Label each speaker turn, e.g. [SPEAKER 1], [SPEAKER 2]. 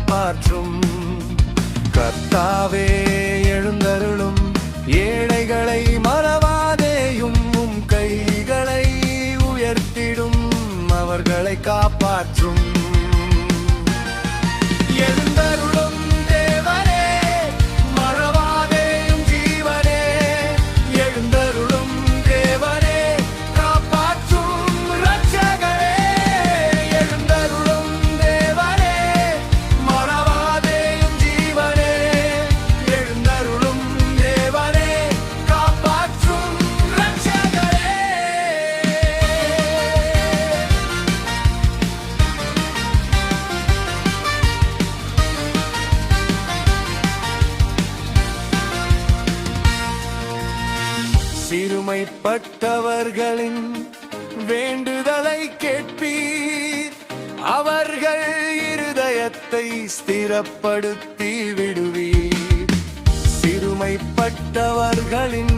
[SPEAKER 1] காப்பாற்றும். கர்த்தாவே எழுந்தருளும், ஏழைகளை மறவாதேயும். உம் கைகளை உயர்த்திடும், அவர்களை காப்பாற்றும். எழுந்தருளும் தேவனே, மறவாதேயும் ஜீவனே. எழுந்தருளும் தேவனே, காப்பாற்றும் இரட்சகரே. எழுந்தருளும் தேவனே, மறவாதேயும் ஜீவனே. எழுந்தருளும் தேவனே, காப்பாற்றும் இரட்சகரே. சிறுமைப்பட்டவர்களின் வேண்டுதலை கேட்பீர், அவர்கள் இருதயத்தை ஸ்திரப்படுத்தி விடுவீர். சிறுமைப்பட்டவர்களின்